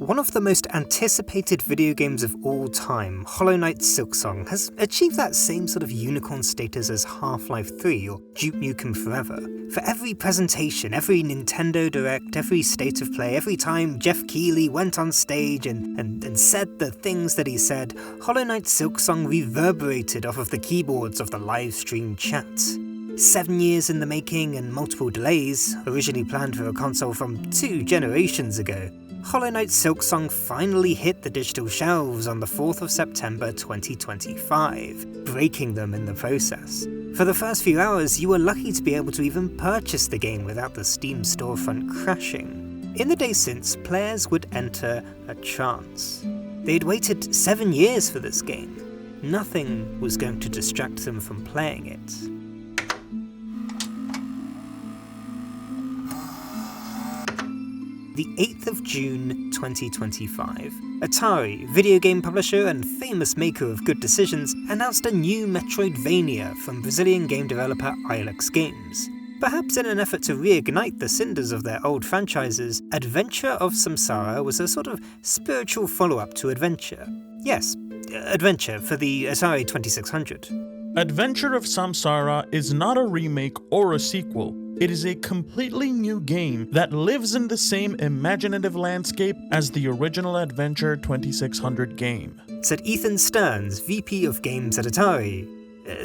One of the most anticipated video games of all time, Hollow Knight Silksong, has achieved that same sort of unicorn status as Half-Life 3 or Duke Nukem Forever. For every presentation, every Nintendo Direct, every State of Play, every time Geoff Keighley went on stage and said the things that he said, Hollow Knight Silksong reverberated off of the keyboards of the live stream chat. 7 years in the making and multiple delays, originally planned for a console from 2 generations ago, Hollow Knight Silksong finally hit the digital shelves on the 4th of September 2025, breaking them in the process. For the first few hours, you were lucky to be able to even purchase the game without the Steam storefront crashing. In the days since, players would enter a trance. They'd waited 7 years for this game. Nothing was going to distract them from playing it. The 8th of June 2025, Atari, video game publisher and famous maker of good decisions, announced a new Metroidvania from Brazilian game developer Ilex Games. Perhaps in an effort to reignite the cinders of their old franchises, Adventure of Samsara was a sort of spiritual follow-up to Adventure. Yes, Adventure for the Atari 2600. Adventure of Samsara is not a remake or a sequel. It is a completely new game that lives in the same imaginative landscape as the original Adventure 2600 game. Said Ethan Stearns, VP of Games at Atari,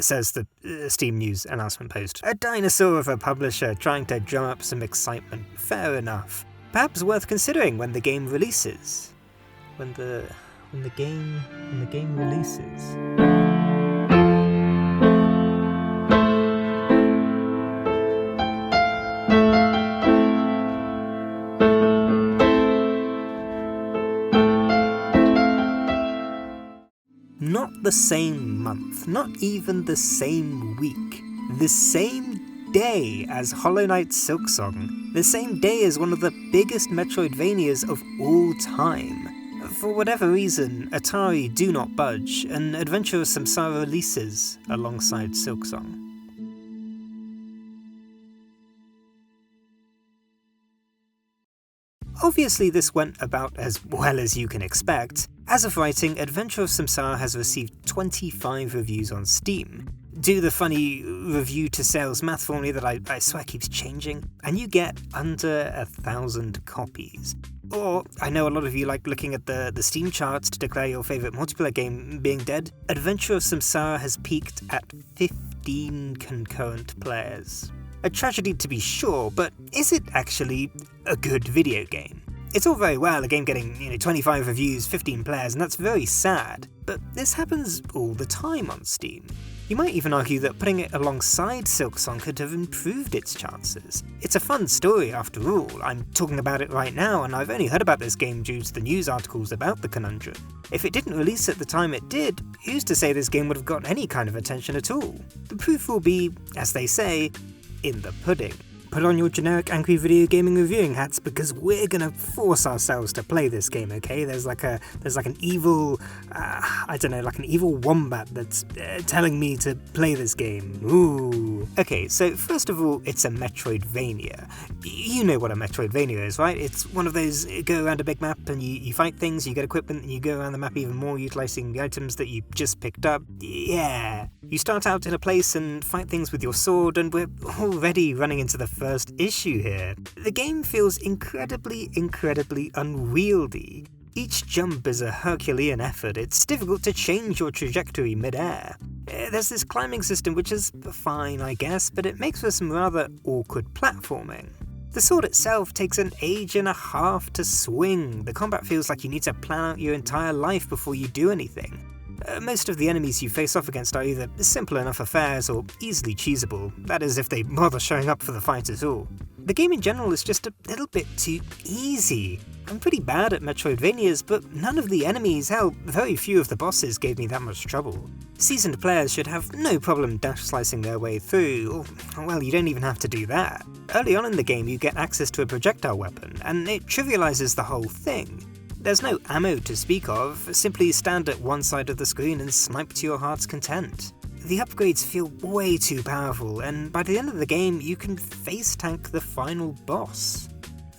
says the Steam News announcement post. A dinosaur of a publisher trying to drum up some excitement, fair enough. Perhaps worth considering when the game releases. When the game releases. Not the same month, not even the same week, the same day as Hollow Knight Silksong, the same day as one of the biggest Metroidvanias of all time. For whatever reason, Atari do not budge, and Adventure of Samsara releases alongside Silksong. Obviously this went about as well as you can expect. As of writing, Adventure of Samsara has received 25 reviews on Steam. Do the funny review to sales math for me that I swear keeps changing, and you get under 1,000 copies. Or, I know a lot of you like looking at the Steam charts to declare your favourite multiplayer game being dead. Adventure of Samsara has peaked at 15 concurrent players. A tragedy to be sure, but is it actually a good video game? It's all very well a game getting 25 reviews, 15 players, and that's very sad, but this happens all the time on Steam. You might even argue that putting it alongside Silksong could have improved its chances. It's a fun story after all. I'm talking about it right now, and I've only heard about this game due to the news articles about the conundrum. If it didn't release at the time it did, who's to say this game would have got any kind of attention at all? The proof will be, as they say, in the pudding. Put on your generic angry video gaming reviewing hats because we're gonna force ourselves to play this game, okay? There's like an evil, like an evil wombat that's telling me to play this game. Ooh. Okay, so first of all, it's a Metroidvania. You know what a Metroidvania is, right? It's one of those, go around a big map and you fight things, you get equipment, and you go around the map even more utilizing the items that you just picked up. Yeah. You start out in a place and fight things with your sword, and we're already running into the first issue here. The game feels incredibly unwieldy. Each jump is a Herculean effort. It's difficult to change your trajectory mid-air. There's this climbing system which is fine, I guess, but it makes for some rather awkward platforming. The sword itself takes an age and a half to swing. The combat feels like you need to plan out your entire life before you do anything. Most of the enemies you face off against are either simple enough affairs or easily cheesable, that is if they bother showing up for the fight at all. The game in general is just a little bit too easy. I'm pretty bad at Metroidvanias, but none of the enemies, hell, very few of the bosses gave me that much trouble. Seasoned players should have no problem dash slicing their way through, or, well, you don't even have to do that. Early on in the game you get access to a projectile weapon, and it trivializes the whole thing. There's no ammo to speak of, simply stand at one side of the screen and snipe to your heart's content. The upgrades feel way too powerful, and by the end of the game you can face tank the final boss.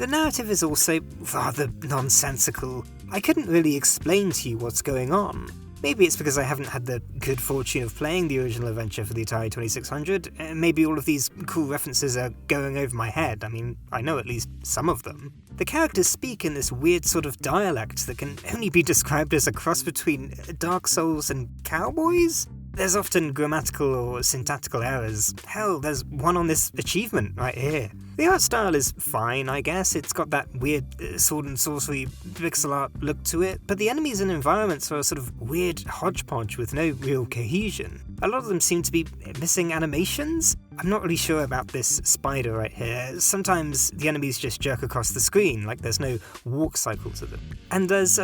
The narrative is also rather nonsensical. I couldn't really explain to you what's going on. Maybe it's because I haven't had the good fortune of playing the original adventure for the Atari 2600, maybe all of these cool references are going over my head. I mean, I know at least some of them. The characters speak in this weird sort of dialect that can only be described as a cross between Dark Souls and Cowboys? There's often grammatical or syntactical errors. Hell, there's one on this achievement right here. The art style is fine, I guess. It's got that weird sword and sorcery pixel art look to it, but the enemies and environments are a sort of weird hodgepodge with no real cohesion. A lot of them seem to be missing animations. I'm not really sure about this spider right here. Sometimes the enemies just jerk across the screen, like there's no walk cycle to them. And there's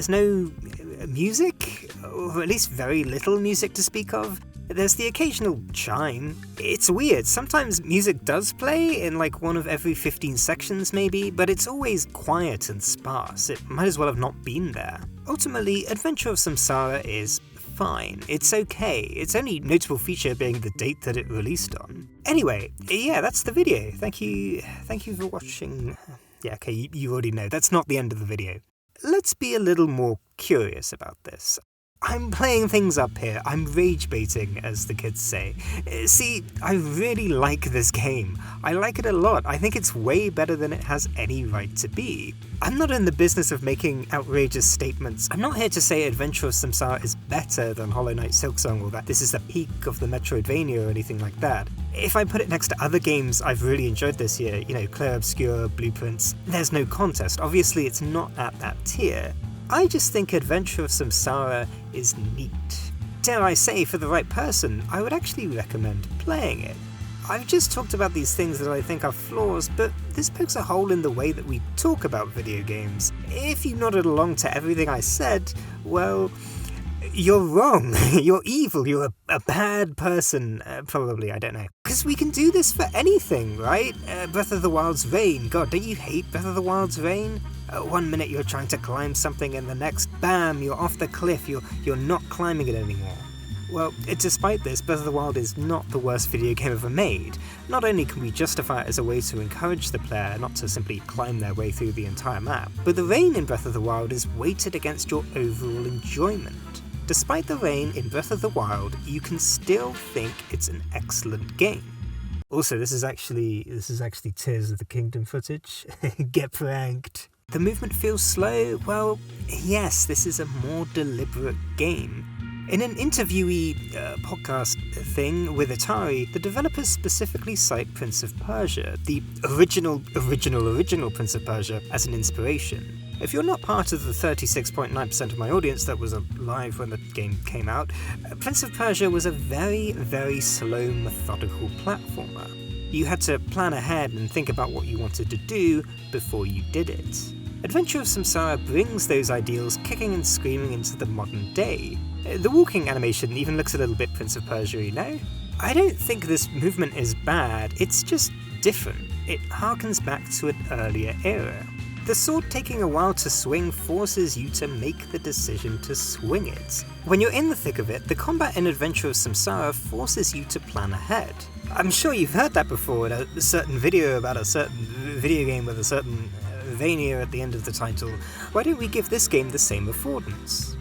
no music, or at least very little music to speak of. There's the occasional chime. It's weird, sometimes music does play in like one of every 15 sections maybe, but it's always quiet and sparse. It might as well have not been there. Ultimately, Adventure of Samsara is fine. It's okay. Its only notable feature being the date that it released on. Anyway, yeah, that's the video. Thank you for watching. Yeah, okay, you already know. That's not the end of the video. Let's be a little more curious about this. I'm playing things up here. I'm rage baiting, as the kids say. See, I really like this game. I like it a lot. I think it's way better than it has any right to be. I'm not in the business of making outrageous statements. I'm not here to say Adventure of Samsara is better than Hollow Knight Silksong, or that this is the peak of the Metroidvania or anything like that. If I put it next to other games I've really enjoyed this year, you know, Clair Obscur, Blueprints, there's no contest. Obviously it's not at that tier. I just think Adventure of Samsara is neat. Dare I say, for the right person, I would actually recommend playing it. I've just talked about these things that I think are flaws, but this pokes a hole in the way that we talk about video games. If you nodded along to everything I said, well, you're wrong. You're evil. You're a bad person. Probably, I don't know. Because we can do this for anything, right? Breath of the Wild's rain. God, don't you hate Breath of the Wild's rain? 1 minute you're trying to climb something and the next, bam, you're off the cliff. You're not climbing it anymore. Well, despite this, Breath of the Wild is not the worst video game ever made. Not only can we justify it as a way to encourage the player not to simply climb their way through the entire map, but the rain in Breath of the Wild is weighted against your overall enjoyment. Despite the rain in Breath of the Wild, you can still think it's an excellent game. Also, this is actually Tears of the Kingdom footage. Get pranked. The movement feels slow. Well, yes, this is a more deliberate game. In an interviewee podcast thing with Atari, the developers specifically cite Prince of Persia, the original Prince of Persia, as an inspiration. If you're not part of the 36.9% of my audience that was alive when the game came out, Prince of Persia was a very, very slow, methodical platformer. You had to plan ahead and think about what you wanted to do before you did it. Adventure of Samsara brings those ideals kicking and screaming into the modern day. The walking animation even looks a little bit Prince of Persia, you know? I don't think this movement is bad, it's just different. It harkens back to an earlier era. The sword taking a while to swing forces you to make the decision to swing it. When you're in the thick of it, the combat in Adventure of Samsara forces you to plan ahead. I'm sure you've heard that before in a certain video about a certain video game with a certain Vania at the end of the title. Why don't we give this game the same affordance?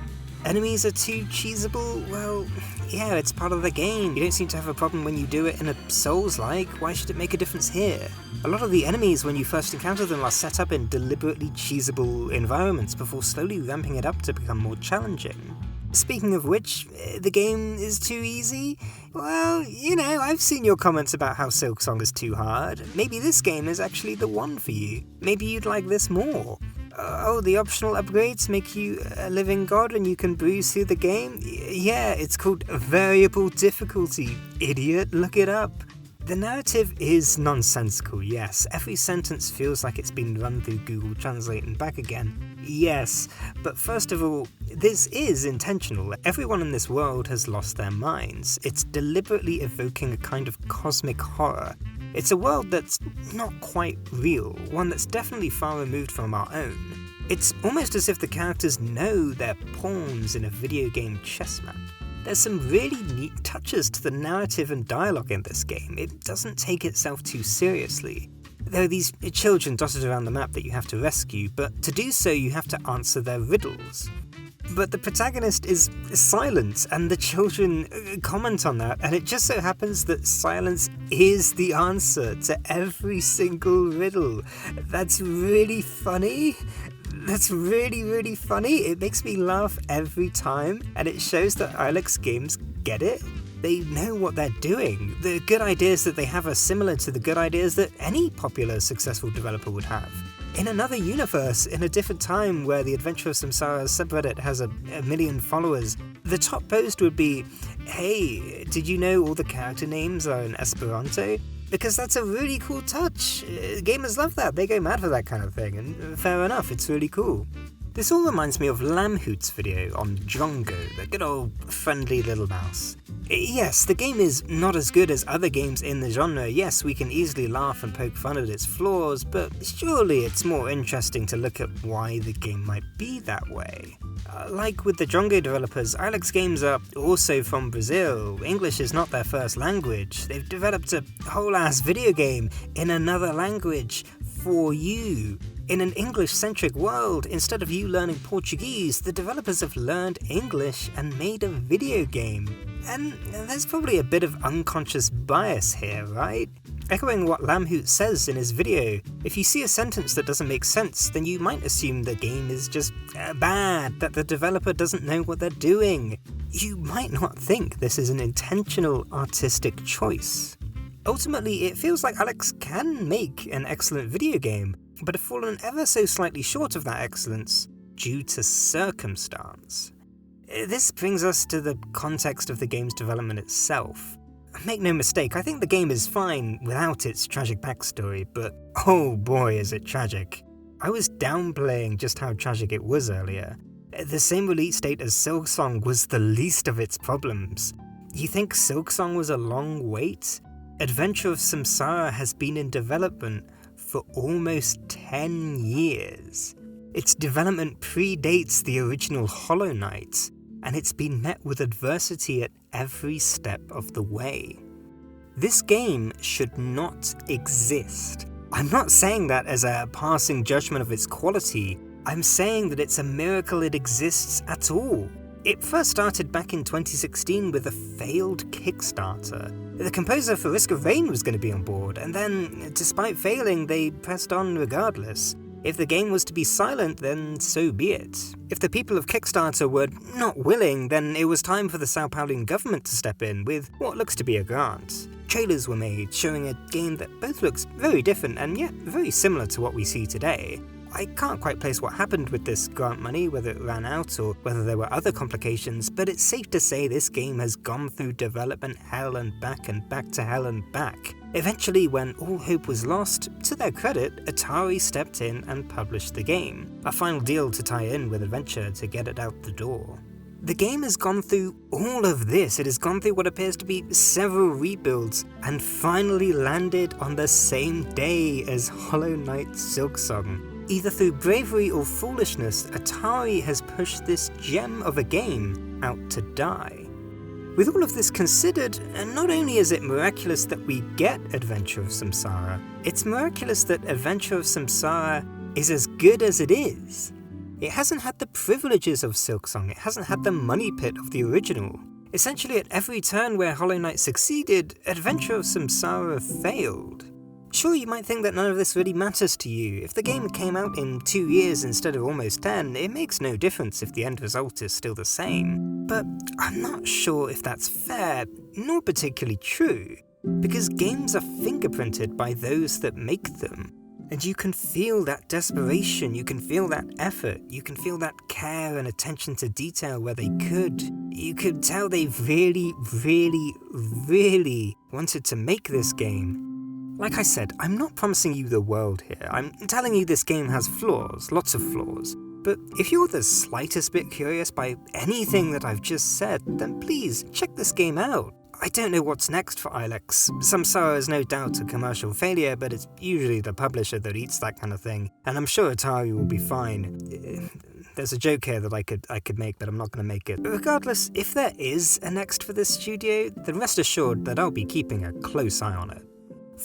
Enemies are too cheesable? Well, yeah, it's part of the game. You don't seem to have a problem when you do it in a Souls-like. Why should it make a difference here? A lot of the enemies, when you first encounter them, are set up in deliberately cheesable environments before slowly ramping it up to become more challenging. Speaking of which, the game is too easy? Well, you know, I've seen your comments about how Silksong is too hard. Maybe this game is actually the one for you. Maybe you'd like this more. Oh, the optional upgrades make you a living god and you can breeze through the game? Yeah, it's called variable difficulty, idiot, look it up. The narrative is nonsensical, yes. Every sentence feels like it's been run through Google Translate and back again. Yes, but first of all, this is intentional. Everyone in this world has lost their minds. It's deliberately evoking a kind of cosmic horror. It's a world that's not quite real, one that's definitely far removed from our own. It's almost as if the characters know they're pawns in a video game chess map. There's some really neat touches to the narrative and dialogue in this game. It doesn't take itself too seriously. There are these children dotted around the map that you have to rescue, but to do so you have to answer their riddles. But the protagonist is silent, and the children comment on that, and it just so happens that silence is the answer to every single riddle. That's really funny. That's really, really funny. It makes me laugh every time, and it shows that Ilex Games get it. They know what they're doing. The good ideas that they have are similar to the good ideas that any popular, successful developer would have. In another universe, in a different time where the Adventure of Samsara subreddit has a million followers, the top post would be, "Hey, did you know all the character names are in Esperanto?" Because that's a really cool touch. Gamers love that. They go mad for that kind of thing, and fair enough, it's really cool. This all reminds me of Lamhoot's video on Dongo, the good old friendly little mouse. Yes, the game is not as good as other games in the genre. Yes, we can easily laugh and poke fun at its flaws, but surely it's more interesting to look at why the game might be that way. Like with the Dongo developers, Ilex Games are also from Brazil. English is not their first language. They've developed a whole-ass video game in another language for you. In an English-centric world, instead of you learning Portuguese, the developers have learned English and made a video game. And there's probably a bit of unconscious bias here, right? Echoing what Lamhoot says in his video, if you see a sentence that doesn't make sense, then you might assume the game is just bad, that the developer doesn't know what they're doing. You might not think this is an intentional artistic choice. Ultimately, it feels like Ilex can make an excellent video game, but have fallen ever so slightly short of that excellence due to circumstance. This brings us to the context of the game's development itself. Make no mistake, I think the game is fine without its tragic backstory, but oh boy is it tragic. I was downplaying just how tragic it was earlier. The same release date as Silksong was the least of its problems. You think Silksong was a long wait? Adventure of Samsara has been in development for almost 10 years. Its development predates the original Hollow Knight, and it's been met with adversity at every step of the way. This game should not exist. I'm not saying that as a passing judgment of its quality, I'm saying that it's a miracle it exists at all. It first started back in 2016 with a failed Kickstarter. The composer for Risk of Rain was going to be on board, and then, despite failing, they pressed on regardless. If the game was to be silent, then so be it. If the people of Kickstarter were not willing, then it was time for the Sao Paulian government to step in with what looks to be a grant. Trailers were made showing a game that both looks very different and yet very similar to what we see today. I can't quite place what happened with this grant money, whether it ran out or whether there were other complications, but it's safe to say this game has gone through development hell and back to hell and back. Eventually, when all hope was lost, to their credit, Atari stepped in and published the game, a final deal to tie in with Adventure to get it out the door. The game has gone through all of this. It has gone through what appears to be several rebuilds and finally landed on the same day as Hollow Knight Silksong. Either through bravery or foolishness, Atari has pushed this gem of a game out to die. With all of this considered, not only is it miraculous that we get Adventure of Samsara, it's miraculous that Adventure of Samsara is as good as it is. It hasn't had the privileges of Silksong, it hasn't had the money pit of the original. Essentially at every turn where Hollow Knight succeeded, Adventure of Samsara failed. Sure, you might think that none of this really matters to you. If the game came out in 2 years instead of almost 10, it makes no difference if the end result is still the same. But I'm not sure if that's fair, nor particularly true, because games are fingerprinted by those that make them. And you can feel that desperation, you can feel that effort, you can feel that care and attention to detail where they could. You could tell they really wanted to make this game. Like I said, I'm not promising you the world here. I'm telling you this game has flaws, lots of flaws. But if you're the slightest bit curious by anything that I've just said, then please check this game out. I don't know what's next for Ilex. Samsara is no doubt a commercial failure, but it's usually the publisher that eats that kind of thing, and I'm sure Atari will be fine. There's a joke here that I could make, but I'm not going to make it. Regardless, if there is a next for this studio, then rest assured that I'll be keeping a close eye on it.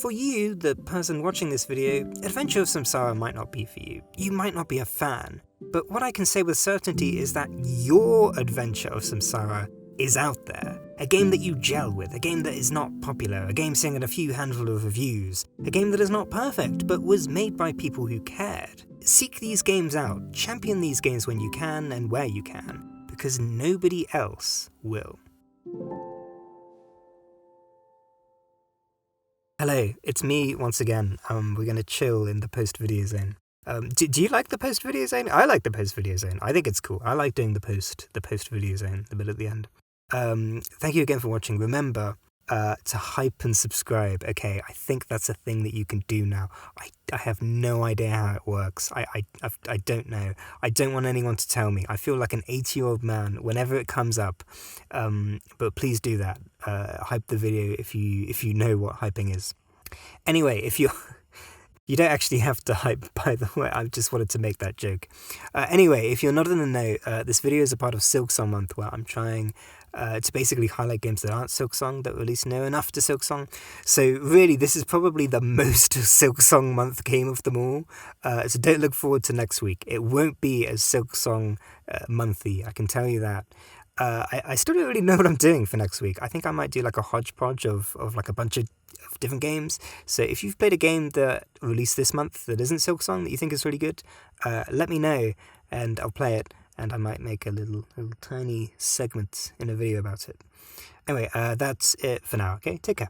For you, the person watching this video, Adventure of Samsara might not be for you. You might not be a fan. But what I can say with certainty is that your Adventure of Samsara is out there. A game that you gel with, a game that is not popular, a game seeing a few handful of reviews, a game that is not perfect but was made by people who cared. Seek these games out, champion these games when you can and where you can, because nobody else will. Hello, it's me once again. We're gonna chill in the post-video zone. Do you like the post-video zone? I like the post-video zone. I think it's cool. I like doing the post-video zone, the bit at the end. Thank you again for watching. Remember to hype and subscribe. Okay, I think that's a thing that you can do now. I have no idea how it works. I don't know. I don't want anyone to tell me. I feel like an 80-year-old man whenever it comes up. But please do that. Hype the video if you know what hyping is. Anyway, if you're... You don't actually have to hype, by the way. I just wanted to make that joke. Anyway, if you're not in the know, this video is a part of Silksong Month, where I'm trying to basically highlight games that aren't Silksong, that release near enough to Silksong. So really, this is probably the most Silksong Month game of them all. So don't look forward to next week. It won't be as Silksong monthy, I can tell you that. I still don't really know what I'm doing for next week. I think I might do like a hodgepodge of like a bunch of different games. So if you've played a game that released this month that isn't Silksong that you think is really good, let me know and I'll play it, and I might make a little tiny segment in a video about it. Anyway, that's it for now, okay? Take care.